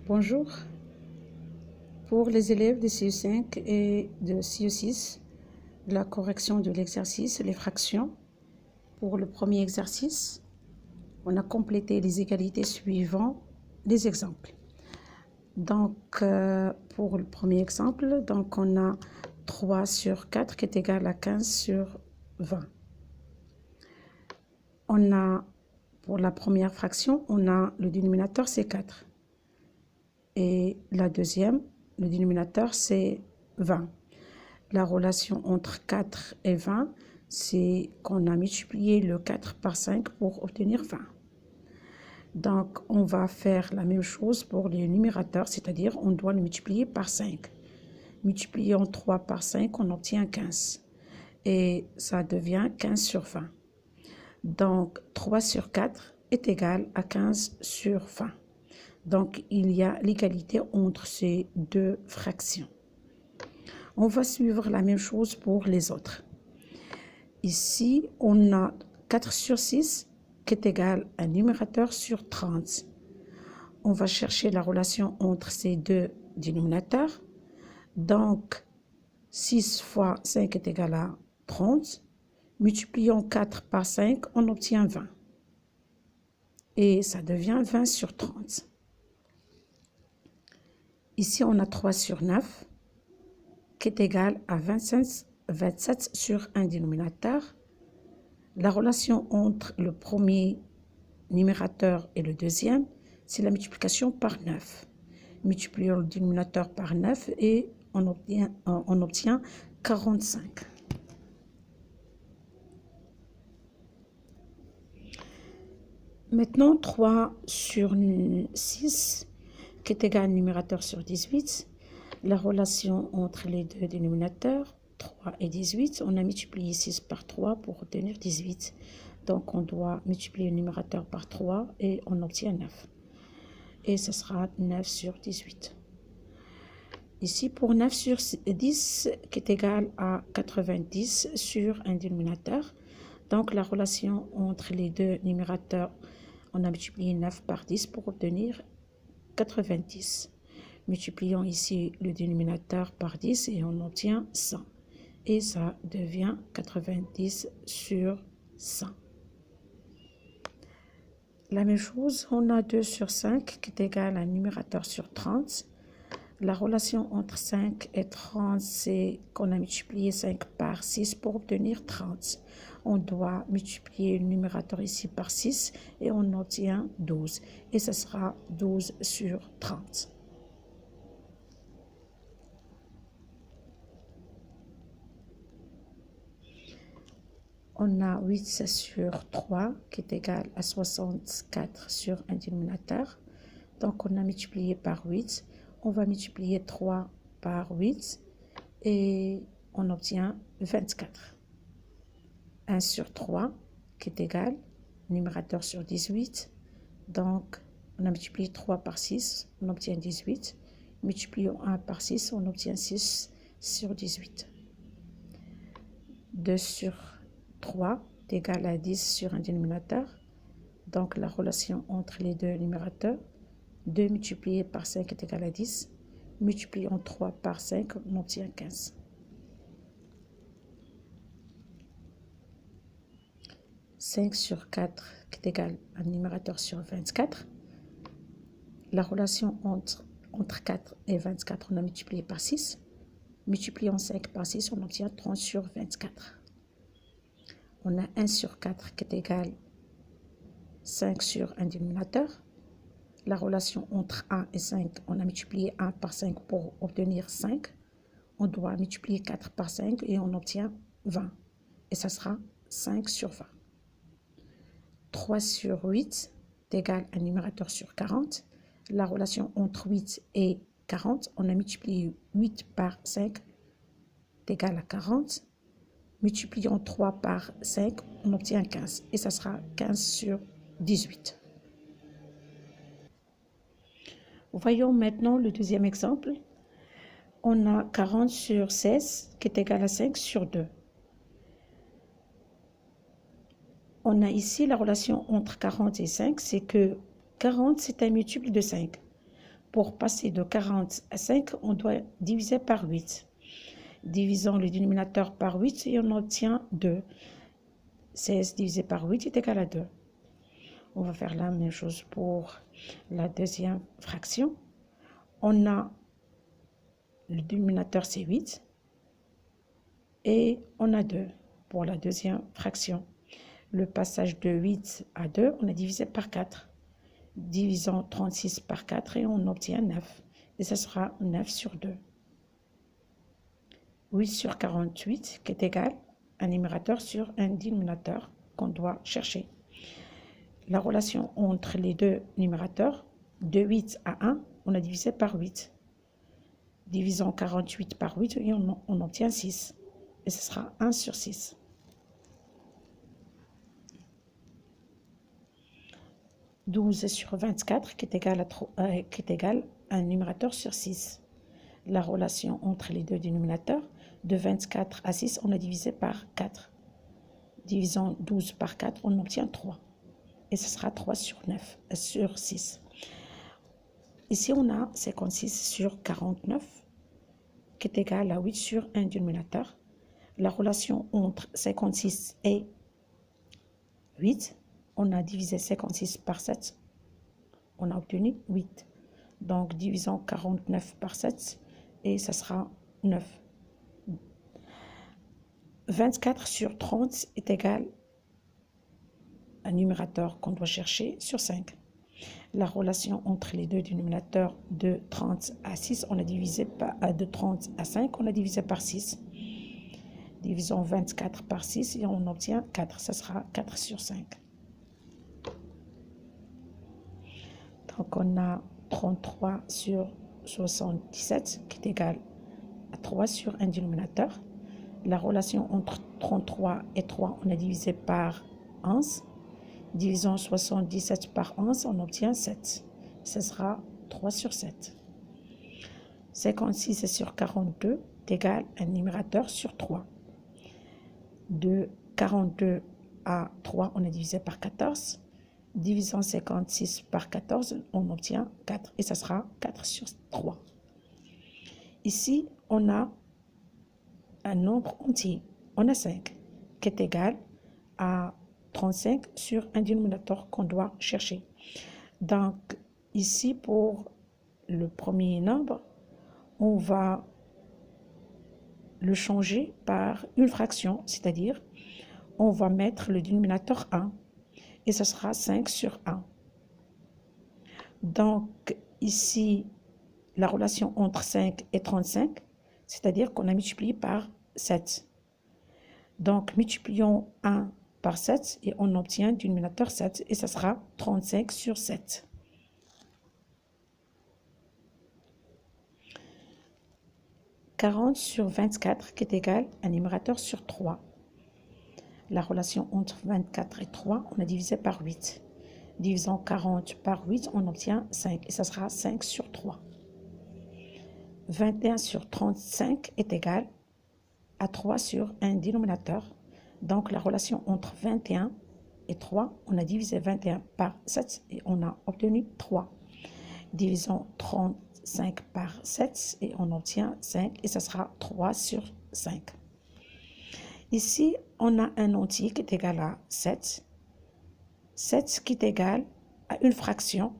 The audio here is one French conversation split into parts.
Bonjour. Pour les élèves de CE5 et de CE6, la correction de l'exercice, les fractions. Pour le premier exercice, on a complété les égalités suivant les exemples. Donc, pour le premier exemple, donc on a 3 sur 4 qui est égal à 15 sur 20. On a, pour la première fraction, on a le dénominateur, c'est 4. Et la deuxième, le dénominateur, c'est 20. La relation entre 4 et 20, c'est qu'on a multiplié le 4 par 5 pour obtenir 20. Donc, on va faire la même chose pour les numérateurs, c'est-à-dire on doit le multiplier par 5. Multipliant 3 par 5, on obtient 15. Et ça devient 15 sur 20. Donc, 3 sur 4 est égal à 15 sur 20. Donc, il y a l'égalité entre ces deux fractions. On va suivre la même chose pour les autres. Ici, on a 4 sur 6 qui est égal à un numérateur sur 30. On va chercher la relation entre ces deux dénominateurs. Donc, 6 fois 5 est égal à 30. Multiplions 4 par 5, on obtient 20. Et ça devient 20 sur 30. Ici, on a 3 sur 9 qui est égal à 27 sur un dénominateur. La relation entre le premier numérateur et le deuxième, c'est la multiplication par 9. Multiplions le dénominateur par 9 et on obtient 45. Maintenant, 3 sur 6, qui est égal au numérateur sur 18. La relation entre les deux dénominateurs, 3 et 18, on a multiplié 6 par 3 pour obtenir 18. Donc, on doit multiplier le numérateur par 3 et on obtient 9. Et ce sera 9 sur 18. Ici, pour 9 sur 10, qui est égal à 90 sur un dénominateur. Donc, la relation entre les deux numérateurs, on a multiplié 9 par 10 pour obtenir 90. Multiplions ici le dénominateur par 10 et on obtient 100. Et ça devient 90 sur 100. La même chose, on a 2 sur 5 qui est égal à un numérateur sur 30. La relation entre 5 et 30, c'est qu'on a multiplié 5 par 6 pour obtenir 30. On doit multiplier le numérateur ici par 6 et on obtient 12. Et ce sera 12 sur 30. On a 8 sur 3 qui est égal à 64 sur un dénominateur. Donc, on a multiplié par 8. On va multiplier 3 par 8 et on obtient 24. 1 sur 3 qui est égal, numérateur sur 18. Donc, on a multiplié 3 par 6, on obtient 18. Multiplions 1 par 6, on obtient 6 sur 18. 2 sur 3 est égal à 10 sur un dénominateur. Donc, la relation entre les deux numérateurs, 2 multiplié par 5 est égal à 10. Multiplions 3 par 5, on obtient 15. 5 sur 4 qui est égal à un numérateur sur 24. La relation entre 4 et 24, on a multiplié par 6. Multiplions 5 par 6, on obtient 30 sur 24. On a 1 sur 4 qui est égal à 5 sur un dénominateur. La relation entre 1 et 5, on a multiplié 1 par 5 pour obtenir 5. On doit multiplier 4 par 5 et on obtient 20. Et ça sera 5 sur 20. 3 sur 8 est égal à un numérateur sur 40. La relation entre 8 et 40, on a multiplié 8 par 5 est égal à 40. Multiplions 3 par 5, on obtient 15. Et ça sera 15 sur 18. Voyons maintenant le deuxième exemple. On a 40 sur 16 qui est égal à 5 sur 2. On a ici la relation entre 40 et 5, c'est que 40 c'est un multiple de 5. Pour passer de 40 à 5, on doit diviser par 8. Divisons le dénominateur par 8 et on obtient 2. 16 divisé par 8 est égal à 2. On va faire la même chose pour la deuxième fraction. On a le dénominateur c'est 8 et on a 2 pour la deuxième fraction. Le passage de 8 à 2, on a divisé par 4. Divisons 36 par 4 et on obtient 9. Et ça sera 9 sur 2. 8 sur 48 qui est égal à un numérateur sur un dénominateur qu'on doit chercher. La relation entre les deux numérateurs, de 8 à 1, on a divisé par 8. Divisons 48 par 8 et on obtient 6. Et ce sera 1 sur 6. « 12 sur 24 qui est égal à un numérateur sur 6. La relation entre les deux dénominateurs, de 24 à 6, on a divisé par 4. Divisons 12 par 4, on obtient 3. Et ce sera 3 sur 6. Ici, on a 56 sur 49 qui est égal à 8 sur un dénominateur. La relation entre 56 et 8, on a divisé 56 par 7, on a obtenu 8. Donc, divisons 49 par 7 et ça sera 9. 24 sur 30 est égal à un numérateur qu'on doit chercher sur 5. La relation entre les deux dénominateurs de 30 à 6, on a divisé de 30 à 5, on a divisé par 6. Divisons 24 par 6 et on obtient 4. Ça sera 4 sur 5. Donc, on a 33 sur 77 qui est égal à 3 sur un dénominateur. La relation entre 33 et 3, on a divisé par 11. Divisons 77 par 11, on obtient 7. Ce sera 3 sur 7. 56 sur 42 est égal à un numérateur sur 3. De 42 à 3, on a divisé par 14. Divisons 56 par 14, on obtient 4. Et ça sera 4 sur 3. Ici, on a un nombre entier. On a 5 qui est égal à 35 sur un dénominateur qu'on doit chercher. Donc, ici, pour le premier nombre, on va le changer par une fraction, c'est-à-dire, on va mettre le dénominateur 1 et ce sera 5 sur 1. Donc, ici, la relation entre 5 et 35, c'est-à-dire qu'on a multiplié par 7. Donc, multiplions 1 par 7 et on obtient dénominateur 7 et ça sera 35 sur 7. « 40 sur 24 qui est égal à un numérateur sur 3. La relation entre 24 et 3, on a divisé par 8. Divisons 40 par 8, on obtient 5 et ça sera 5 sur 3. 21 sur 35 est égal à 3 sur un dénominateur. Donc, la relation entre 21 et 3, on a divisé 21 par 7 et on a obtenu 3. Divisons 35 par 7 et on obtient 5 et ça sera 3 sur 5. Ici, on a un entier qui est égal à 7. 7 qui est égal à une fraction.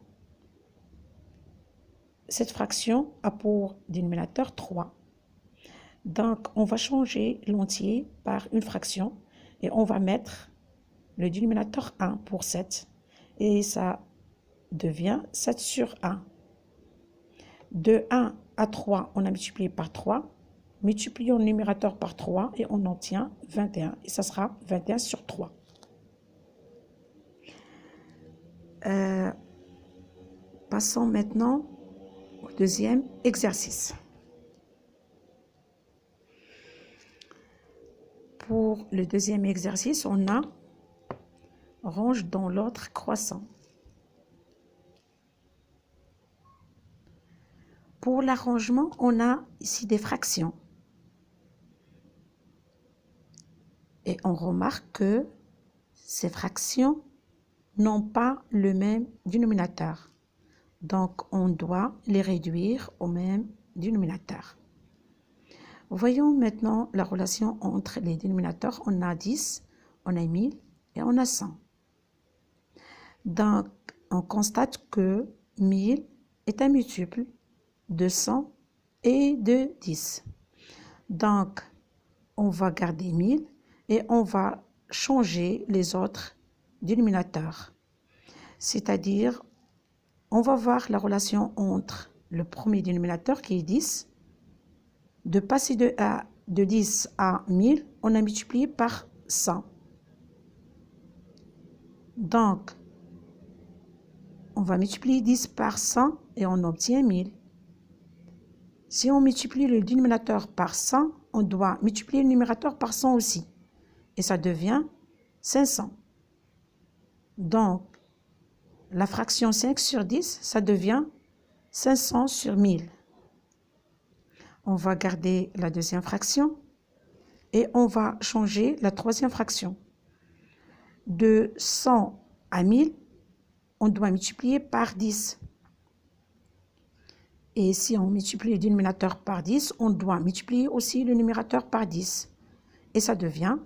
Cette fraction a pour dénominateur 3. Donc, on va changer l'entier par une fraction et on va mettre le dénominateur 1 pour 7. Et ça devient 7 sur 1. De 1 à 3, on a multiplié par 3. Multiplions le numérateur par 3 et on obtient 21. Et ça sera 21 sur 3. Passons maintenant au deuxième exercice. Pour le deuxième exercice, on a range dans l'ordre croissant. Pour l'arrangement, on a ici des fractions. Et on remarque que ces fractions n'ont pas le même dénominateur. Donc, on doit les réduire au même dénominateur. Voyons maintenant la relation entre les dénominateurs. On a 10, on a 1000 et on a 100. Donc, on constate que 1000 est un multiple de 100 et de 10. Donc, on va garder 1000 et on va changer les autres dénominateurs. C'est-à-dire, on va voir la relation entre le premier dénominateur qui est 10. De passer de 10 à 1000, on a multiplié par 100. Donc, on va multiplier 10 par 100 et on obtient 1000. Si on multiplie le dénominateur par 100, on doit multiplier le numérateur par 100 aussi. Et ça devient 500. Donc, la fraction 5 sur 10, ça devient 500 sur 1000. On va garder la deuxième fraction et on va changer la troisième fraction. De 100 à 1000, on doit multiplier par 10. Et si on multiplie le dénominateur par 10, on doit multiplier aussi le numérateur par 10. Et ça devient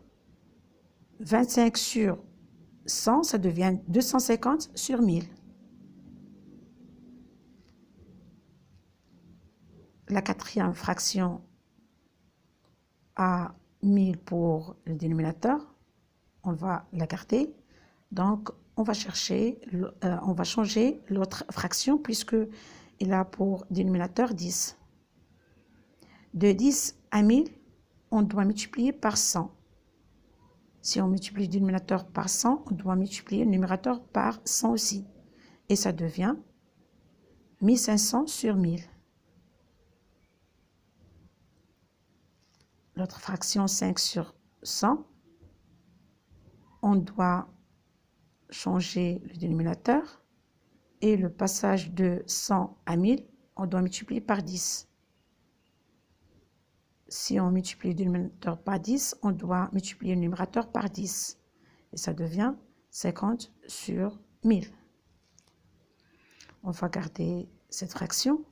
25 sur 100, ça devient 250 sur 1000. La quatrième fraction a 1000 pour le dénominateur. On va la garder. Donc, on va changer l'autre fraction puisque il a pour dénominateur 10. De 10 à 1000, on doit multiplier par 100. Si on multiplie le dénominateur par 100, on doit multiplier le numérateur par 100 aussi. Et ça devient 1500 sur 1000. L'autre fraction 5 sur 100, on doit changer le dénominateur et le passage de 100 à 1000, on doit multiplier par 10. Si on multiplie le dénominateur par 10, on doit multiplier le numérateur par 10. Et ça devient 50 sur 1000. On va garder cette fraction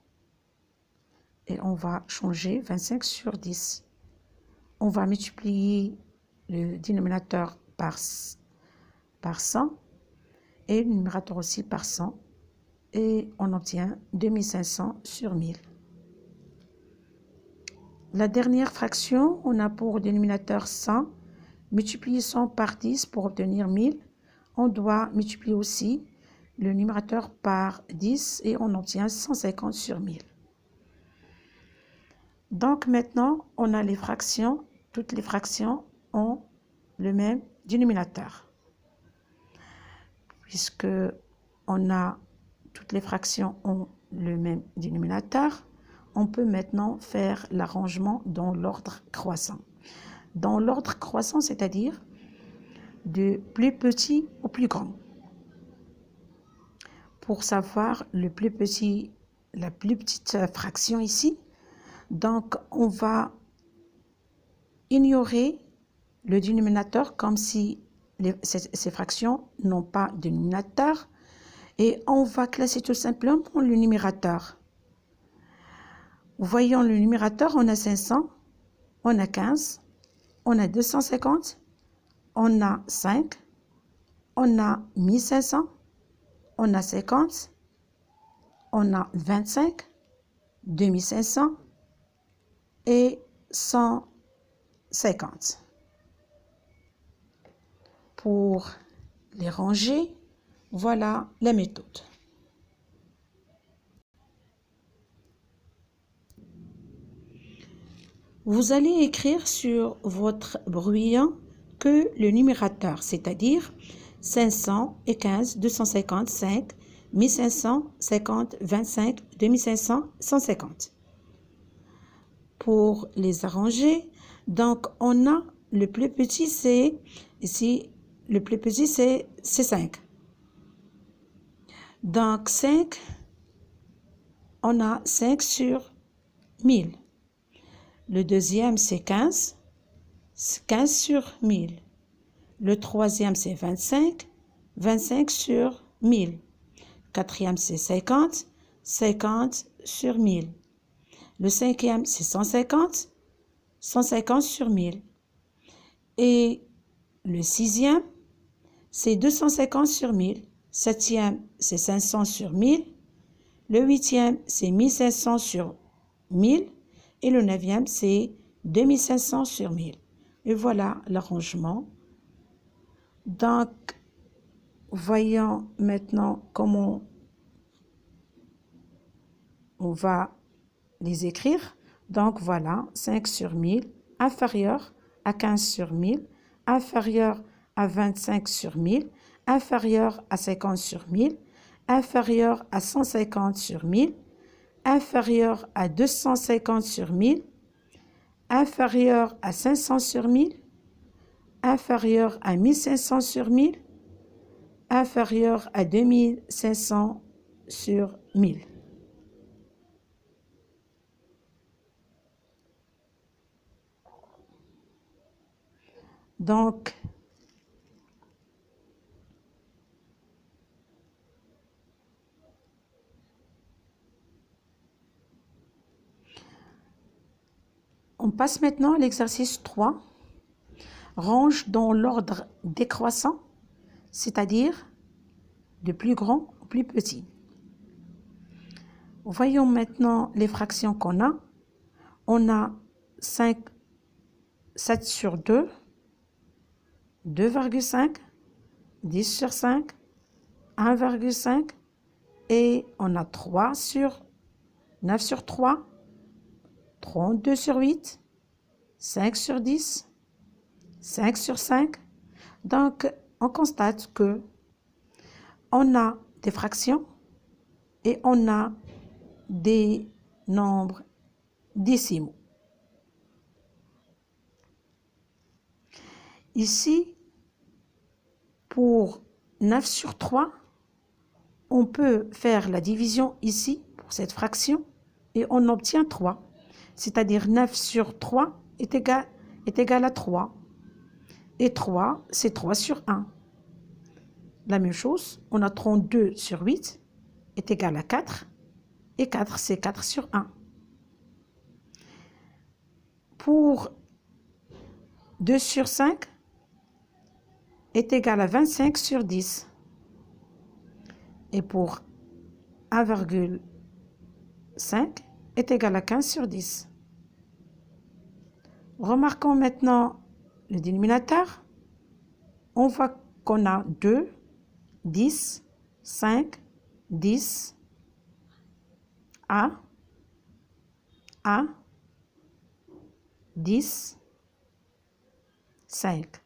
et on va changer 25 sur 10. On va multiplier le dénominateur par 100 et le numérateur aussi par 100 et on obtient 2500 sur 1000. La dernière fraction, on a pour dénominateur 100, multiplier 100 par 10 pour obtenir 1000. On doit multiplier aussi le numérateur par 10 et on obtient 150 sur 1000. Donc maintenant, on a les fractions. Toutes les fractions ont le même dénominateur. Puisque toutes les fractions ont le même dénominateur, on peut maintenant faire l'arrangement dans l'ordre croissant. Dans l'ordre croissant, c'est-à-dire de plus petit au plus grand. Pour savoir la plus petite fraction ici, donc on va ignorer le dénominateur comme si ces fractions n'ont pas de dénominateur et on va classer tout simplement le numérateur. Voyons le numérateur, on a 500, on a 15, on a 250, on a 5, on a 1500, on a 50, on a 25, 2500 et 150. Pour les ranger, voilà la méthode. Vous allez écrire sur votre brouillon que le numérateur, c'est-à-dire 500 et 15, 255, 1500, 50, 25, 2500, 150. Pour les arranger, donc on a le plus petit, c'est ici, le plus petit c'est 5. Donc 5, on a 5 sur 1000. Le deuxième c'est 15, 15 sur 1000. Le troisième c'est 25, 25 sur 1000. Quatrième c'est 50, 50 sur 1000. Le cinquième, c'est 150, 150 sur 1000. Et le sixième, c'est 250 sur 1000. Septième, c'est 500 sur 1000. Le huitième, c'est 1500 sur 1000. Et le neuvième, c'est 2500 sur 1000. Et voilà l'arrangement. Donc, voyons maintenant comment on va les écrire. Donc, voilà, 5 sur 1000, inférieur à 15 sur 1000, inférieur à 25 sur 1000, inférieur à 50 sur 1000, inférieur à 150 sur 1000, inférieur à 250 sur 1000, inférieur à 500 sur 1000, inférieur à 1500 sur 1000, inférieur à 2500 sur 1000. Donc, on passe maintenant à l'exercice 3. Range dans l'ordre décroissant, c'est-à-dire de plus grand au plus petit. Voyons maintenant les fractions qu'on a. On a 7 sur 2, 2,5, 10 sur 5, 1,5 et on a 3 sur 9 sur 3, 32 sur 8, 5 sur 10, 5 sur 5. Donc, on constate que on a des fractions et on a des nombres décimaux. Ici, pour 9 sur 3, on peut faire la division ici pour cette fraction et on obtient 3. C'est-à-dire 9 sur 3 est égal à 3. Et 3, c'est 3 sur 1. La même chose, on a 32 sur 8 est égal à 4. Et 4, c'est 4 sur 1. Pour 2 sur 5 est égal à 25 sur 10. Et pour 1,5 est égal à 15 sur 10. Remarquons maintenant le dénominateur. On voit qu'on a 2, 10, 5, 10, 1, 10, 5.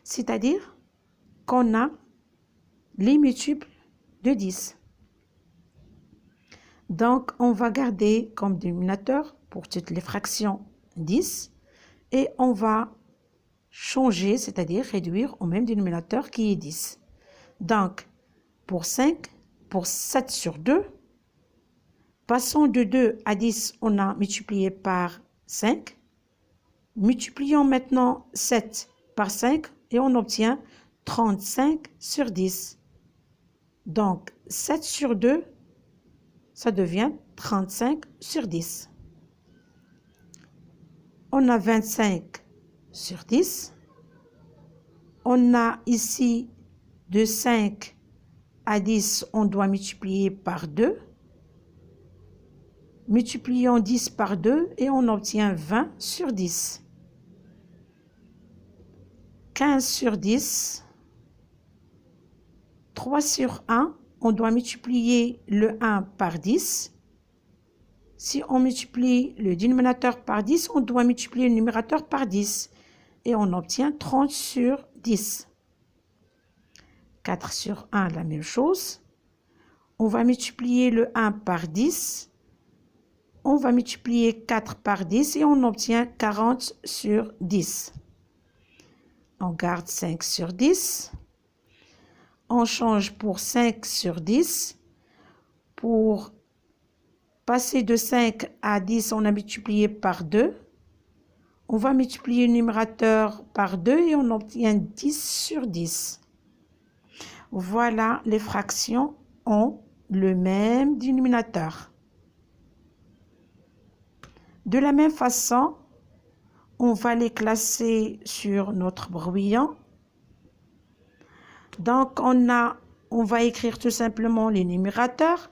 C'est-à-dire qu'on a les multiples de 10. Donc, on va garder comme dénominateur pour toutes les fractions 10 et on va changer, c'est-à-dire réduire au même dénominateur qui est 10. Donc, pour 7 sur 2, passons de 2 à 10, on a multiplié par 5. Multiplions maintenant 7 par 5 et on obtient 35 sur 10. Donc, 7 sur 2, ça devient 35 sur 10. On a 25 sur 10. On a ici de 5 à 10, on doit multiplier par 2. Multiplions 10 par 2 et on obtient 20 sur 10. 15 sur 10. 3 sur 1, on doit multiplier le 1 par 10. Si on multiplie le dénominateur par 10, on doit multiplier le numérateur par 10. Et on obtient 30 sur 10. 4 sur 1, la même chose. On va multiplier le 1 par 10. On va multiplier 4 par 10 et on obtient 40 sur 10. On garde 5 sur 10. On change pour 5 sur 10. Pour passer de 5 à 10, on a multiplié par 2. On va multiplier le numérateur par 2 et on obtient 10 sur 10. Voilà les fractions en le même dénominateur. De la même façon, on va les classer sur notre brouillon. Donc, on va écrire tout simplement les numérateurs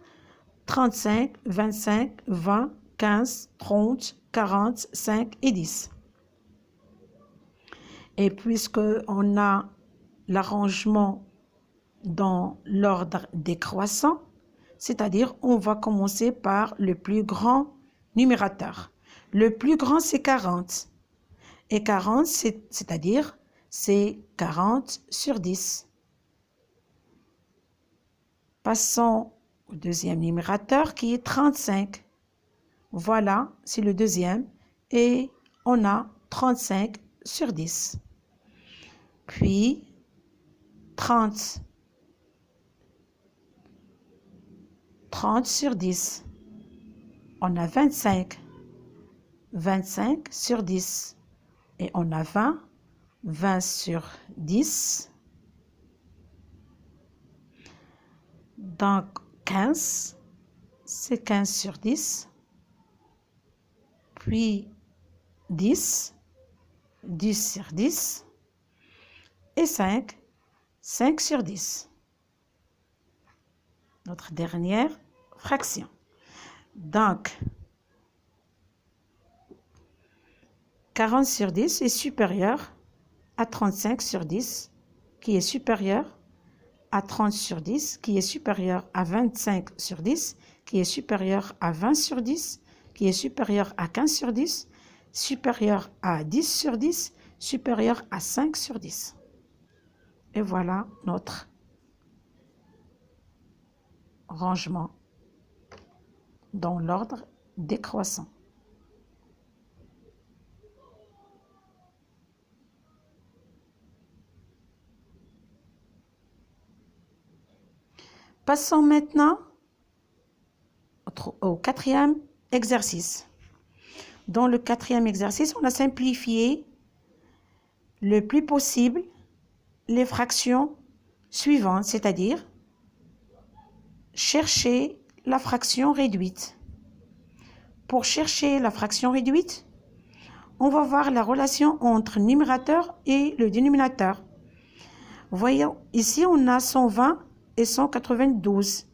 35, 25, 20, 15, 30, 40, 5 et 10. Et puisqu'on a l'arrangement dans l'ordre décroissant, c'est-à-dire on va commencer par le plus grand numérateur. Le plus grand, c'est 40. Et 40, c'est-à-dire, c'est 40 sur 10. Passons au deuxième numérateur qui est 35. Voilà, c'est le deuxième. Et on a 35 sur 10. Puis 30. 30 sur 10. On a 25. 25 sur 10. Et on a 20. 20 sur 10. Donc 15. C'est 15 sur 10. Puis 10. 10 sur 10. Et 5. 5 sur 10. Notre dernière fraction. Donc, 40 sur 10 est supérieur à 35 sur 10, qui est supérieur à 30 sur 10, qui est supérieur à 25 sur 10, qui est supérieur à 20 sur 10, qui est supérieur à 15 sur 10, supérieur à 10 sur 10, supérieur à 5 sur 10. Et voilà notre rangement dans l'ordre décroissant. Passons maintenant au quatrième exercice. Dans le quatrième exercice, on a simplifié le plus possible les fractions suivantes, c'est-à-dire chercher la fraction réduite. Pour chercher la fraction réduite, on va voir la relation entre le numérateur et le dénominateur. Voyons, ici, on a 120 et 192.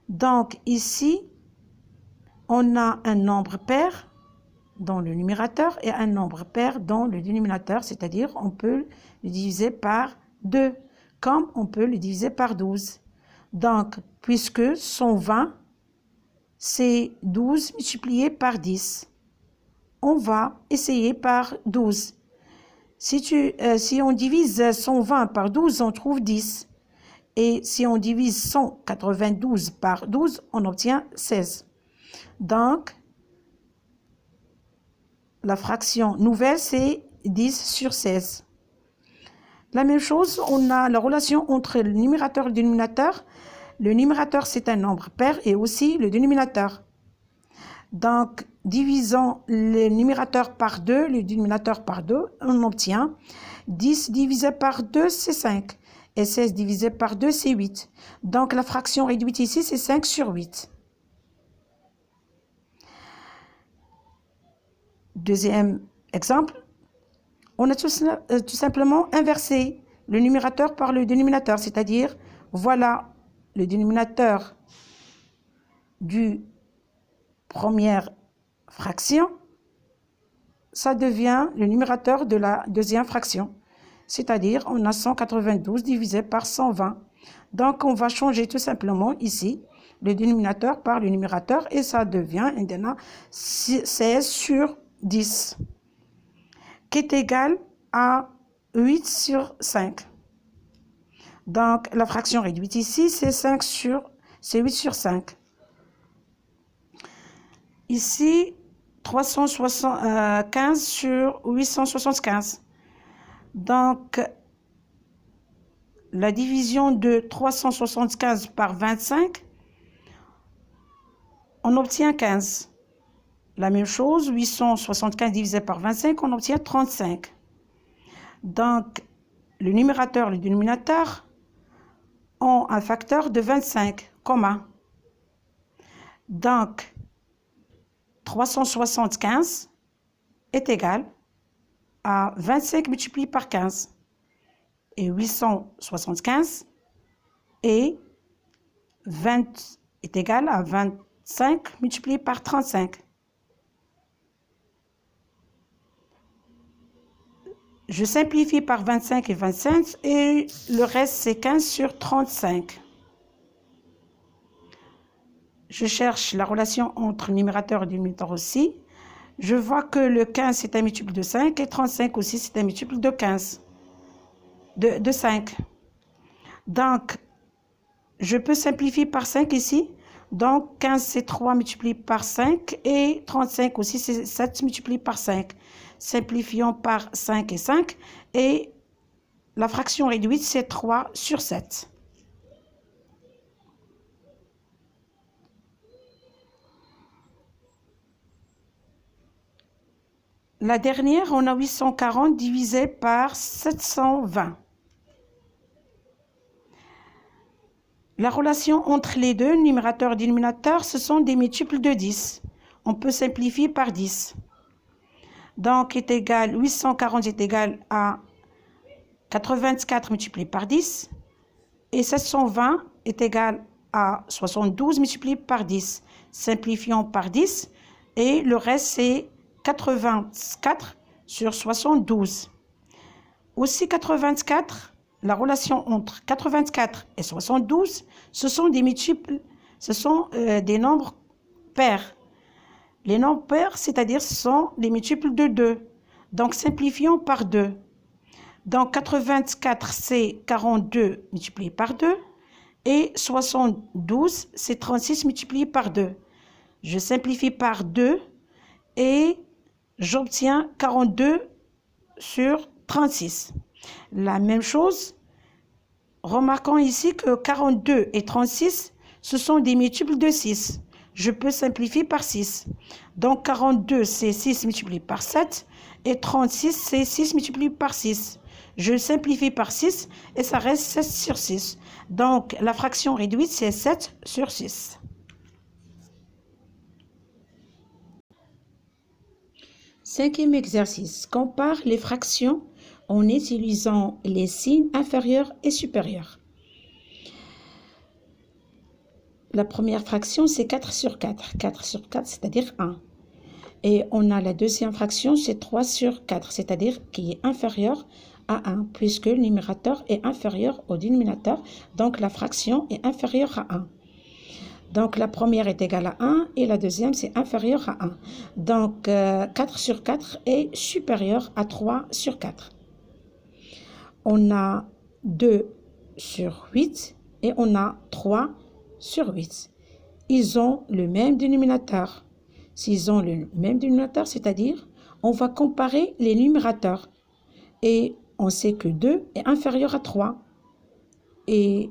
Donc, ici, on a un nombre pair dans le numérateur et un nombre pair dans le dénominateur, c'est-à-dire on peut le diviser par 2, comme on peut le diviser par 12. Donc, puisque 120, c'est 12 multiplié par 10. On va essayer par 12. Si on divise 120 par 12, on trouve 10. Et si on divise 192 par 12, on obtient 16. Donc, la fraction nouvelle, c'est 10 sur 16. La même chose, on a la relation entre le numérateur et le dénominateur. Le numérateur, c'est un nombre pair et aussi le dénominateur. Donc, divisant le numérateur par 2, le dénominateur par 2, on obtient 10 divisé par 2, c'est 5. Et 16 divisé par 2, c'est 8. Donc, la fraction réduite ici, c'est 5 sur 8. Deuxième exemple, on a tout simplement inversé le numérateur par le dénominateur, c'est-à-dire, voilà le dénominateur du première fraction, ça devient le numérateur de la deuxième fraction. C'est-à-dire, on a 192 divisé par 120. Donc, on va changer tout simplement ici le dénominateur par le numérateur et ça devient 16 sur 10, qui est égal à 8 sur 5. Donc, la fraction réduite ici, c'est 8 sur 5. Ici, 375 sur 875. Donc, la division de 375 par 25, on obtient 15. La même chose, 875 divisé par 25, on obtient 35. Donc, le numérateur et le dénominateur ont un facteur de 25. commun. Donc, 375 est égal à 25 multiplié par 15. Et 875 est égal à 25 multiplié par 35. Je simplifie par 25 et 25 et le reste c'est 15 sur 35. Je cherche la relation entre numérateur et dénominateur aussi. Je vois que le 15 c'est un multiple de 5 et 35 aussi c'est un multiple de 15. De 5. Donc, je peux simplifier par 5 ici. Donc, 15 c'est 3 multiplié par 5 et 35 aussi c'est 7 multiplié par 5. Simplifions par 5 et 5 et la fraction réduite c'est 3 sur 7. La dernière, on a 840 divisé par 720. La relation entre les deux, numérateur et dénominateur, ce sont des multiples de 10. On peut simplifier par 10. Donc, 840 est égal à 84 multiplié par 10. Et 720 est égal à 72 multiplié par 10. Simplifions par 10. Et le reste, c'est 84 sur 72. Aussi, 84, la relation entre 84 et 72, ce sont des multiples, ce sont des nombres pairs. Les nombres pairs, c'est-à-dire ce sont des multiples de 2. Donc, simplifions par 2. Donc, 84, c'est 42 multiplié par 2. Et 72, c'est 36 multiplié par 2. Je simplifie par 2 et j'obtiens 42 sur 36. La même chose, remarquons ici que 42 et 36, ce sont des multiples de 6. Je peux simplifier par 6. Donc 42, c'est 6 multiplié par 7. Et 36, c'est 6 multiplié par 6. Je simplifie par 6 et ça reste 7 sur 6. Donc la fraction réduite, c'est 7 sur 6. Cinquième exercice. Compare les fractions en utilisant les signes inférieurs et supérieurs. La première fraction, c'est 4 sur 4. 4 sur 4, c'est-à-dire 1. Et on a la deuxième fraction, c'est 3 sur 4, c'est-à-dire qui est inférieur à 1, puisque le numérateur est inférieur au dénominateur, donc la fraction est inférieure à 1. Donc, la première est égale à 1 et la deuxième, c'est inférieur à 1. Donc, 4 sur 4 est supérieur à 3 sur 4. On a 2 sur 8 et on a 3 sur 8. Ils ont le même dénominateur. S'ils ont le même dénominateur, c'est-à-dire, on va comparer les numérateurs. Et on sait que 2 est inférieur à 3. Et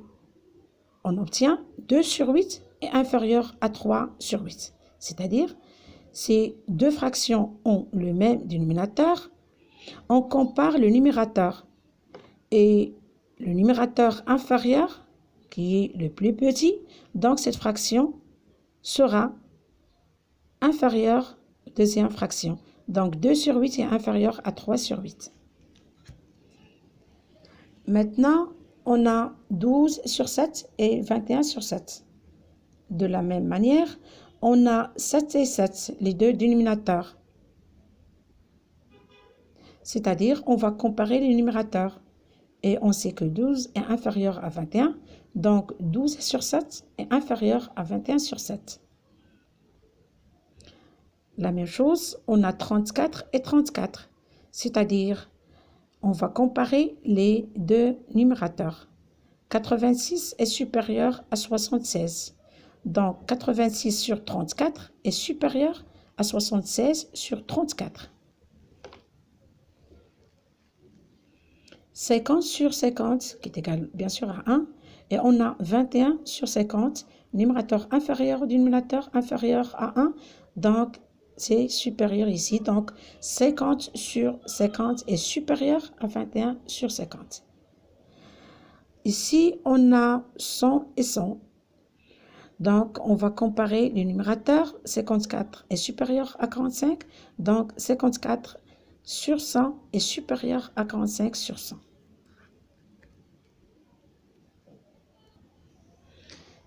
on obtient 2 sur 8 est inférieur à 3 sur 8. C'est-à-dire, ces deux fractions ont le même dénominateur. On compare le numérateur. Et le numérateur inférieur, qui est le plus petit, donc cette fraction sera inférieure à la deuxième fraction. Donc 2 sur 8 est inférieur à 3 sur 8. Maintenant, on a 12 sur 7 et 21 sur 7. De la même manière, on a 7 et 7, les deux dénominateurs. C'est-à-dire, on va comparer les numérateurs. Et on sait que 12 est inférieur à 21. Donc, 12 sur 7 est inférieur à 21 sur 7. La même chose, on a 34 et 34. C'est-à-dire, on va comparer les deux numérateurs. 86 est supérieur à 76. Donc, 86 sur 34 est supérieur à 76 sur 34. 50 sur 50, qui est égal bien sûr à 1, et on a 21 sur 50, numérateur inférieur au dénominateur inférieur à 1, donc c'est supérieur ici, donc 50 sur 50 est supérieur à 21 sur 50. Ici, on a 100 et 100. Donc, on va comparer le numérateur. 54 est supérieur à 45. Donc, 54 sur 100 est supérieur à 45 sur 100.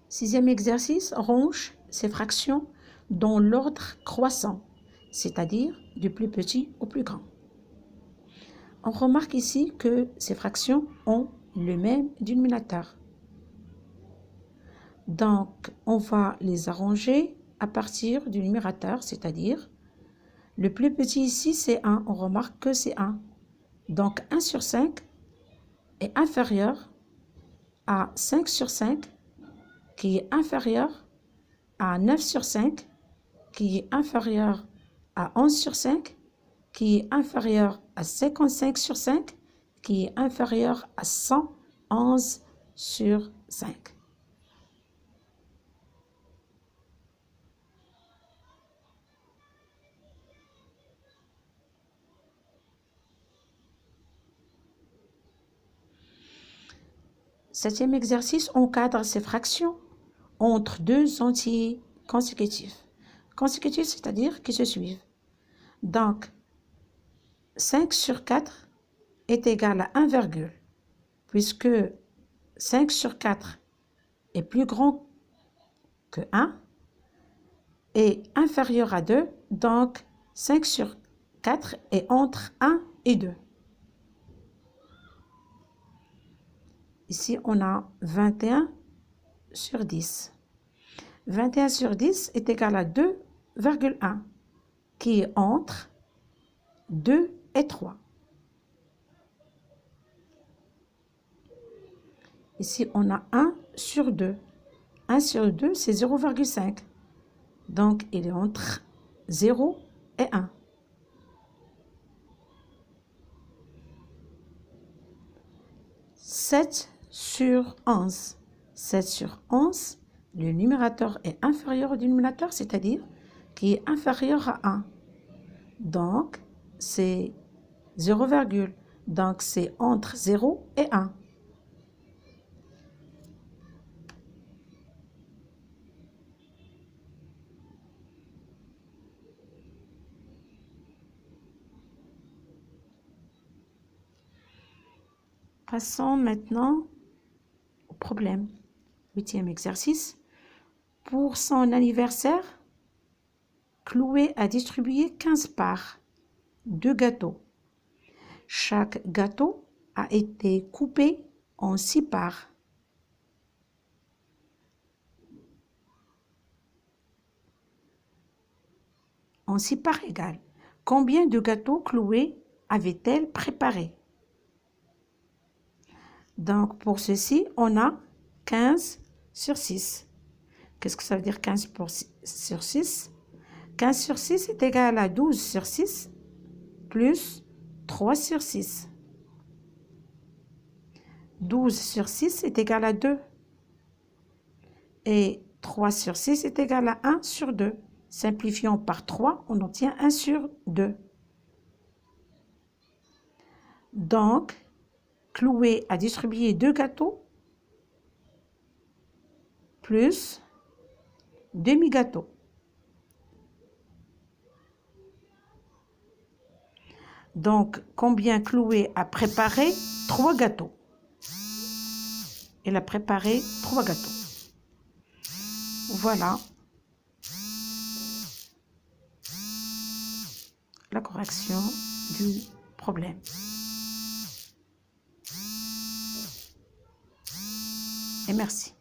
Sixième exercice, range ces fractions dans l'ordre croissant, c'est-à-dire du plus petit au plus grand. On remarque ici que ces fractions ont le même dénominateur. Donc, on va les arranger à partir du numérateur, c'est-à-dire le plus petit ici, c'est 1. On remarque que c'est 1. Donc, 1 sur 5 est inférieur à 5 sur 5, qui est inférieur à 9 sur 5, qui est inférieur à 11 sur 5, qui est inférieur à 55 sur 5, qui est inférieur à 111 sur 5. Septième exercice, on cadre ces fractions entre deux entiers consécutifs. Consécutifs, c'est-à-dire qui se suivent. Donc, 5 sur 4 est égal à 1 virgule, puisque 5 sur 4 est plus grand que 1 et inférieur à 2, donc 5 sur 4 est entre 1 et 2. Ici, on a 21 sur 10. 21 sur 10 est égal à 2,1, qui est entre 2 et 3. Ici, on a 1 sur 2. 1 sur 2, c'est 0,5. Donc, il est entre 0 et 1. 7 sur 11. 7 sur 11, le numérateur est inférieur au dénominateur, c'est-à-dire qui est inférieur à 1. Donc, c'est 0, donc c'est entre 0 et 1. Passons maintenant au problème. Huitième exercice. Pour son anniversaire, Chloé a distribué 15 parts de gâteaux. Chaque gâteau a été coupé en 6 parts. En 6 parts égales. Combien de gâteaux Chloé avait-elle préparé? Donc, pour ceci, on a 15 sur 6. Qu'est-ce que ça veut dire 15 sur 6? 15 sur 6 est égal à 12 sur 6 plus 3 sur 6. 12 sur 6 est égal à 2. Et 3 sur 6 est égal à 1 sur 2. Simplifions par 3, on obtient 1 sur 2. Donc, Chloé a distribué 2 gâteaux plus demi-gâteau. Donc, combien Chloé a préparé? 3 gâteaux. Elle a préparé 3 gâteaux. Voilà la correction du problème. Et merci.